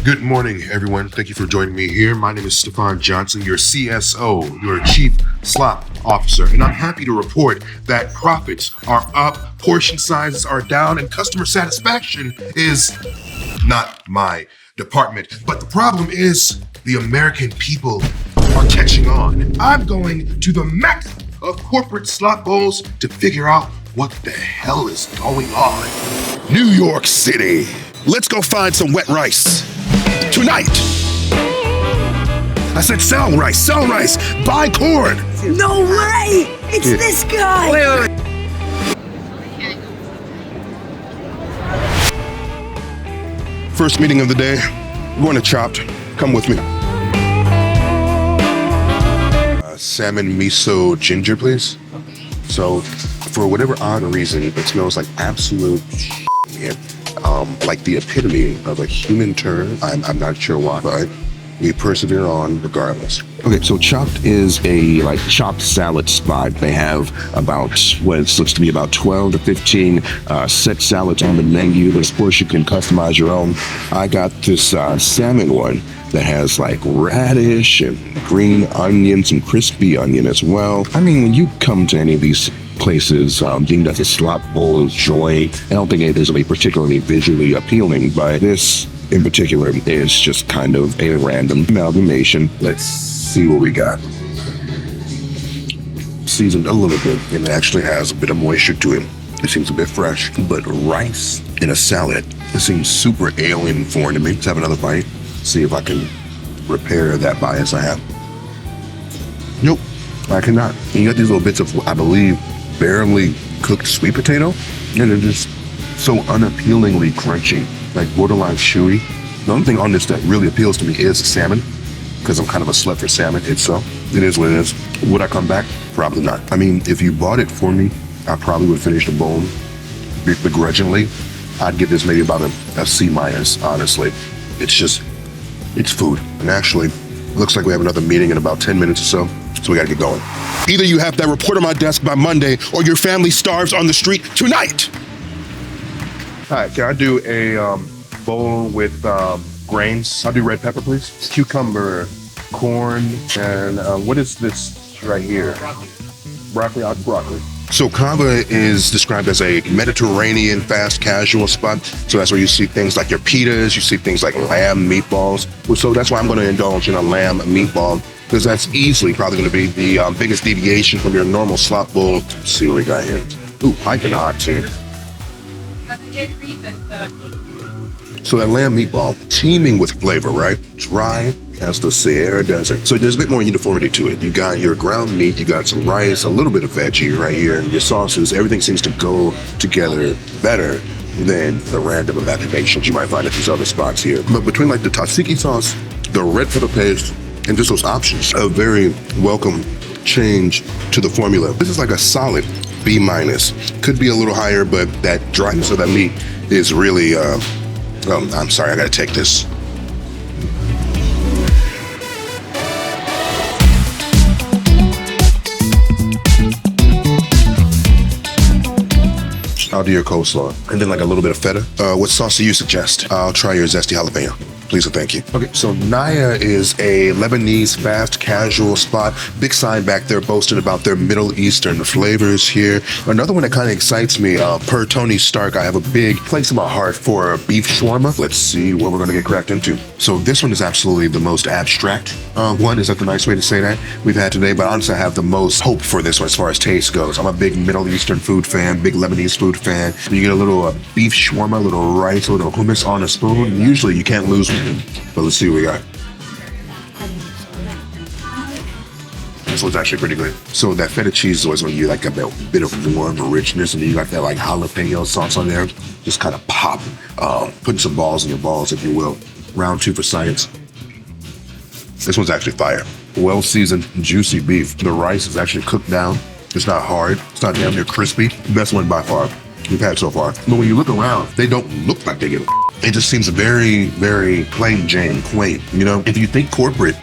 Good morning, everyone. Thank you for joining me here. My name is Stefan Johnson, your CSO, your Chief Slop Officer, and I'm happy to report that profits are up, portion sizes are down, and customer satisfaction is not my department. But the problem is the American people are catching on. I'm going to the Mecca of corporate slop bowls to figure out what the hell is going on. New York City. Let's go find some wet rice. Tonight. I said sell rice, buy corn. No way! It's this guy! Wait. First meeting of the day. We're going to Chopt. Come with me. Salmon miso ginger, please. So, for whatever odd reason, it smells like absolute shit. Like the epitome of a human turd. I'm not sure why, but we persevere on regardless. Okay, so Chopt is a chopped salad spot. They have about what looks to be about 12 to 15 set salads on the menu, but of course you can customize your own. I got this salmon one that has like radish and green onion, some crispy onion as well. I mean, when you come to any of these places deemed as a slop bowl joint, I don't think it is really particularly visually appealing, but this in particular is just kind of a random amalgamation. Let's see what we got. Seasoned a little bit, and it actually has a bit of moisture to it. It seems a bit fresh, but rice in a salad, it seems super alien and foreign to me. Let's have another bite, see if I can repair that bias I have. Nope, I cannot. You got these little bits of, I believe, barely cooked sweet potato, and they're just so unappealingly crunchy, like borderline chewy. The only thing on this that really appeals to me is the salmon, because I'm kind of a slut for salmon itself. It is what it is. Would I come back? Probably not. I mean, if you bought it for me, I probably would finish the bowl begrudgingly. I'd give this maybe about a C-, honestly. It's food. And actually, looks like we have another meeting in about 10 minutes or so we gotta get going. Either you have that report on my desk by Monday, or your family starves on the street tonight. Hi, can I do a bowl with grains? I'll do red pepper, please. Cucumber, corn, and what is this right here? Broccoli. I'll do broccoli. So Cava is described as a Mediterranean fast casual spot. So that's where you see things like your pitas, you see things like lamb meatballs. So that's why I'm gonna indulge in a lamb meatball, because that's easily probably gonna be the biggest deviation from your normal slop bowl. Let's see what we got here. Ooh, piping hot too. So that lamb meatball, teeming with flavor, right? Dry as the Sahara Desert. So there's a bit more uniformity to it. You got your ground meat, you got some rice, a little bit of veggie right here, and your sauces. Everything seems to go together better than the random imaginations you might find at these other spots here. But between like the tzatziki sauce, the red pepper paste, and just those options, a very welcome change to the formula. This is like a solid B-. Could be a little higher, but that dryness of that meat is really, I'm sorry, I gotta take this. I'll do your coleslaw. And then like a little bit of feta. What sauce do you suggest? I'll try your zesty jalapeno. Please and thank you. Okay, so Naya is a Lebanese fast casual spot. Big sign back there boasting about their Middle Eastern flavors here. Another one that kind of excites me, per Tony Stark, I have a big place in my heart for beef shawarma. Let's see what we're gonna get cracked into. So this one is absolutely the most abstract one. Is that the nice way to say that? We've had today, but honestly I have the most hope for this one as far as taste goes. I'm a big Middle Eastern food fan, big Lebanese food fan. You get a little beef shawarma, a little rice, a little hummus on a spoon. Usually you can't lose one. But let's see what we got. This one's actually pretty good. So that feta cheese is always going to give you like a bit of warm richness, and then you got that like jalapeno sauce on there. Just kind of pop, putting some balls in your balls, if you will. Round 2 for science. This one's actually fire. Well-seasoned, juicy beef. The rice is actually cooked down. It's not hard. It's not damn near crispy. Best one by far we've had so far. But when you look around, they don't look like they give a It just seems very, very plain Jane, quaint. You know, if you think corporate,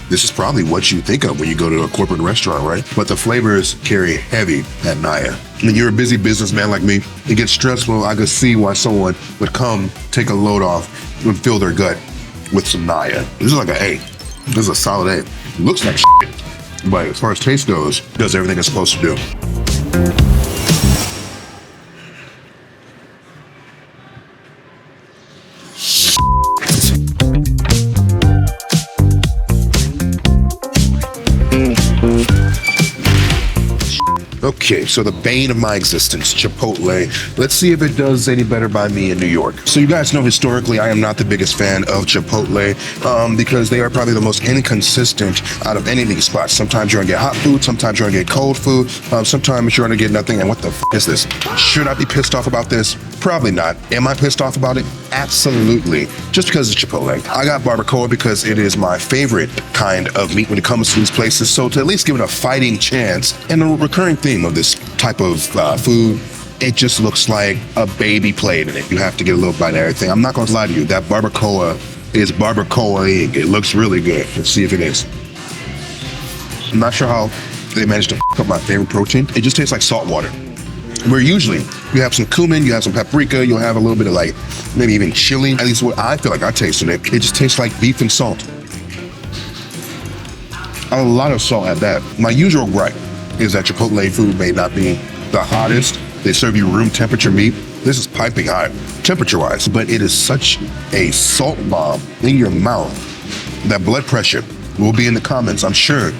this is probably what you think of when you go to a corporate restaurant, right? But the flavors carry heavy at Naya. When you're a busy businessman like me, it gets stressful. I could see why someone would come, take a load off, and fill their gut with some Naya. This is like an A. This is a solid A. Looks like shit, but as far as taste goes, does everything it's supposed to do. Okay, so the bane of my existence, Chipotle. Let's see if it does any better by me in New York. So you guys know historically I am not the biggest fan of Chipotle because they are probably the most inconsistent out of any of these spots. Sometimes you're gonna get hot food, sometimes you're gonna get cold food, sometimes you're gonna get nothing. And what the f is this? Should I be pissed off about this? Probably not. Am I pissed off about it? Absolutely. Just because it's Chipotle. I got barbacoa because it is my favorite kind of meat when it comes to these places. So to at least give it a fighting chance, and a recurring theme of this type of food, it just looks like a baby played in it. You have to get a little bite of everything. I'm not gonna lie to you, that barbacoa is barbacoa-ing. It looks really good. Let's see if it is. I'm not sure how they managed to f up my favorite protein. It just tastes like salt water. Where usually you have some cumin, you have some paprika, you'll have a little bit of like, maybe even chili. At least what I feel like I tasted it. It just tastes like beef and salt. A lot of salt at that. My usual gripe is that Chipotle food may not be the hottest. They serve you room temperature meat. This is piping hot, temperature-wise, but it is such a salt bomb in your mouth that blood pressure will be in the comments, I'm sure,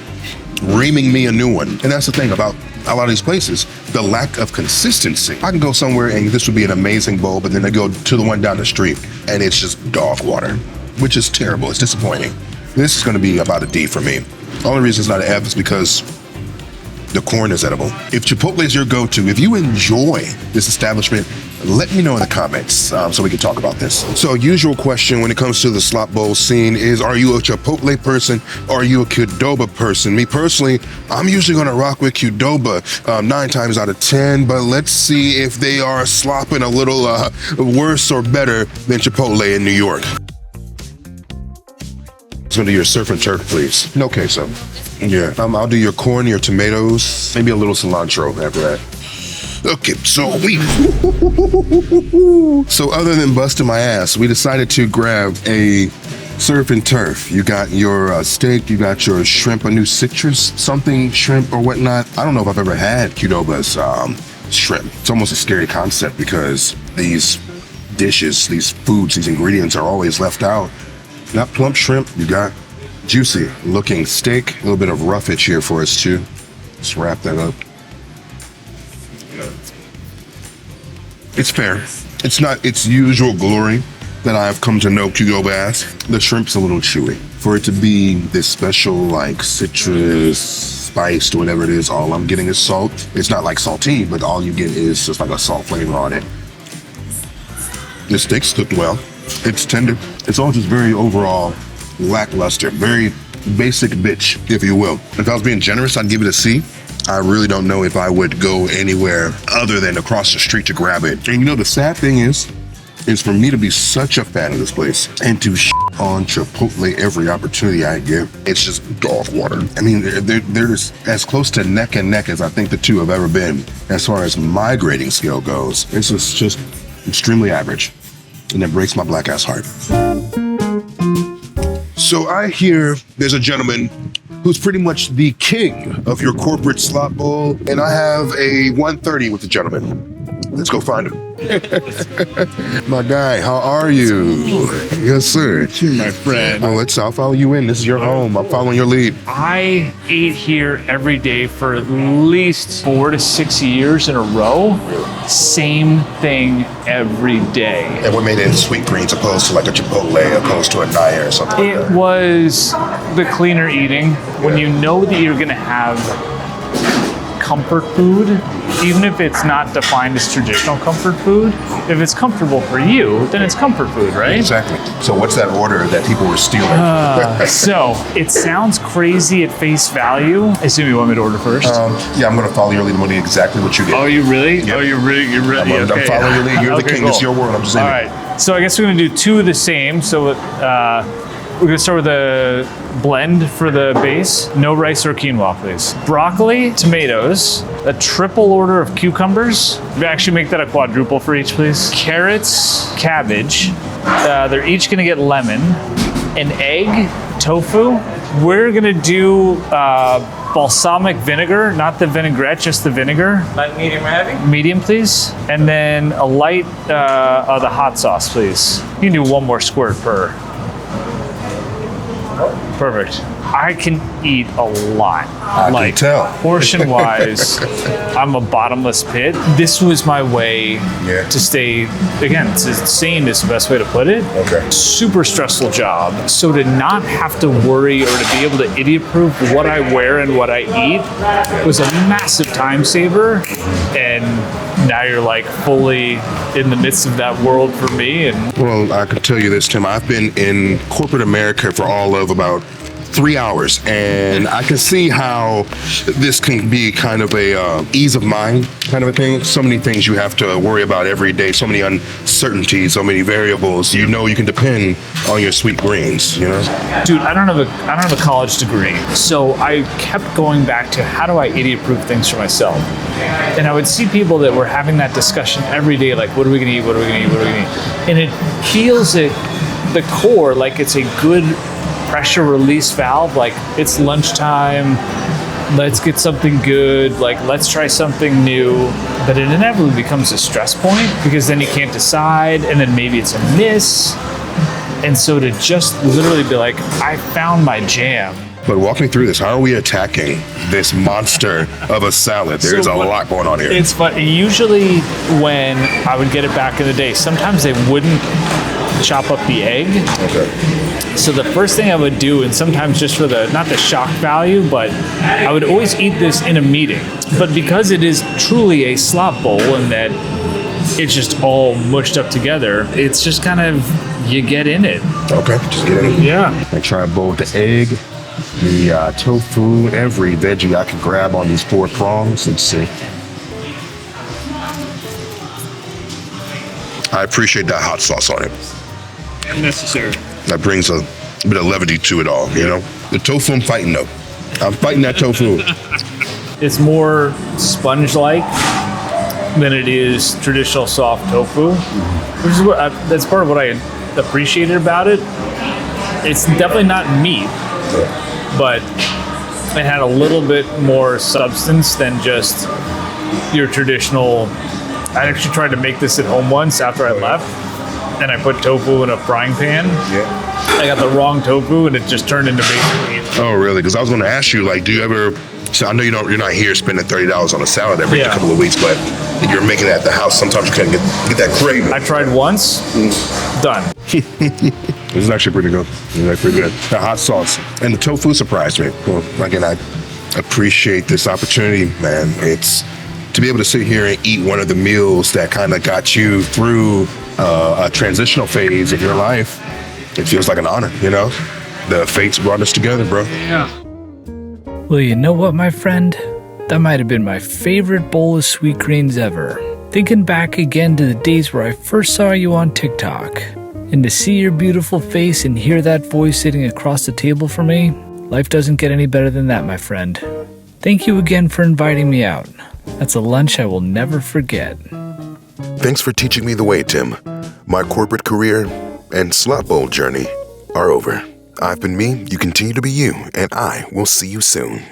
reaming me a new one. And that's the thing about a lot of these places, the lack of consistency. I can go somewhere and this would be an amazing bowl, but then I go to the one down the street and it's just dog water, which is terrible. It's disappointing. This is gonna be about a D for me. The only reason it's not an F is because the corn is edible. If Chipotle is your go-to, if you enjoy this establishment, let me know in the comments so we can talk about this. So usual question when it comes to the slop bowl scene is, are you a Chipotle person or are you a Qdoba person? Me personally, I'm usually gonna rock with Qdoba 9 times out of 10, but let's see if they are slopping a little worse or better than Chipotle in New York. Let's go to your surf and turf, please. No queso. Yeah, I'll do your corn, your tomatoes, maybe a little cilantro after that. Okay, so other than busting my ass, we decided to grab a surf and turf. You got your steak, you got your shrimp, a new citrus, something shrimp or whatnot. I don't know if I've ever had Qdoba's shrimp. It's almost a scary concept because these dishes, these foods, these ingredients are always left out. Not plump shrimp, you got juicy looking steak, a little bit of roughage here for us too. Let's wrap that up. It's fair. It's not its usual glory that I've come to know Qdoba as. The shrimp's a little chewy. For it to be this special like citrus, spiced, whatever it is, all I'm getting is salt. It's not like saltine, but all you get is just like a salt flavor on it. The steak's cooked well. It's tender. It's all just very overall lackluster, very basic bitch, if you will. If I was being generous, I'd give it a C. I really don't know if I would go anywhere other than across the street to grab it. And you know, the sad thing is for me to be such a fan of this place and to on Chipotle every opportunity I get, it's just dog water. I mean, they're just as close to neck and neck as I think the two have ever been as far as my grading scale goes. It's just extremely average, and it breaks my black ass heart. So I hear there's a gentleman who's pretty much the king of your corporate slop bowl, and I have a 1:30 with the gentleman. Let's go find him. My guy, how are you? Yes, sir. My friend. Oh, I'll follow you in. This is your home. I'm following your lead. I ate here every day for at least 4 to 6 years in a row. Same thing every day. And what made it sweet greens opposed to like a Chipotle, opposed to a Naya or something? It was the cleaner eating. When you know that you're gonna have comfort food, even if it's not defined as traditional comfort food, if it's comfortable for you, then it's comfort food, right? Exactly. So what's that order that people were stealing? So it sounds crazy at face value. I assume you want me to order first? Yeah, I'm going to follow your lead. I'm going to do exactly what you did. Oh, you really? Yep. Oh, you're really? I'm Okay. following your lead. You're the Okay, king. cool. This is your world. I'm just saying. All right. So I guess we're going to do 2 of the same. So we're going to start with a blend for the base. No rice or quinoa, please. Broccoli, tomatoes, a triple order of cucumbers. We actually make that a quadruple for each, please. Carrots, cabbage. They're each going to get lemon. an egg, tofu. We're gonna do balsamic vinegar, not the vinaigrette, just the vinegar. Like medium or heavy? Medium, please. And then a light of the hot sauce, please. You can do one more squirt per. Perfect. I can eat a lot. I can tell. Portion wise, I'm a bottomless pit. This was my way to stay, again, it's sane is the best way to put it. Okay. Super stressful job. So to not have to worry or to be able to idiot proof what I wear and what I eat was a massive time saver. And now you're like fully in the midst of that world for me. And Well, I can tell you this, Tim. I've been in corporate America for all of about 3 hours, and I can see how this can be kind of a ease of mind kind of a thing. So many things you have to worry about every day, so many uncertainties, so many variables. You know you can depend on your sweet greens, you know? dude, I don't have a college degree, so I kept going back to how do I idiot-proof things for myself, and I would see people that were having that discussion every day, like, what are we gonna eat? What are we gonna eat? What are we gonna eat? And it feels at the core like it's a good pressure release valve. Like, it's lunchtime. Let's get something good. Like, let's try something new. But it inevitably becomes a stress point because then you can't decide, and then maybe it's a miss. And so to just literally be like, I found my jam. But walk me through this. How are we attacking this monster of a salad? There's a lot going on here. It's fun. Usually when I would get it back in the day, sometimes they wouldn't chop up the egg. Okay. So the first thing I would do, and sometimes just for the, not the shock value, but I would always eat this in a meeting. But because it is truly a slop bowl and that it's just all mushed up together, it's just kind of, you get in it. Okay, just get in it. Yeah. I try both the egg, the tofu, every veggie I can grab on these 4 prongs. Let's see. I appreciate that hot sauce on it. Necessary. That brings a bit of levity to it all, you know? The tofu I'm fighting though. I'm fighting that tofu. It's more sponge-like than it is traditional soft tofu, which is what that's part of what I appreciated about it. It's definitely not meat, but it had a little bit more substance than just your traditional. I actually tried to make this at home once after I left, and I put tofu in a frying pan. Yeah. I got the wrong tofu, and it just turned into basically. Oh, really? Because I was going to ask you, like, do you ever? So I know you're not here spending $30 on a salad every couple of weeks, but you're making it at the house. Sometimes you can't get that craving. I tried once, done. This is actually pretty good. Pretty good. The hot sauce and the tofu surprised me. Well, again, I appreciate this opportunity, man. It's to be able to sit here and eat one of the meals that kind of got you through a transitional phase in your life. It feels like an honor, you know? The fates brought us together, bro. Yeah. Well, you know what, my friend? That might have been my favorite bowl of sweet greens ever. Thinking back again to the days where I first saw you on TikTok, and to see your beautiful face and hear that voice sitting across the table from me, life doesn't get any better than that, my friend. Thank you again for inviting me out. That's a lunch I will never forget. Thanks for teaching me the way, Tim. My corporate career and slop bowl journey are over. I've been me, you continue to be you, and I will see you soon.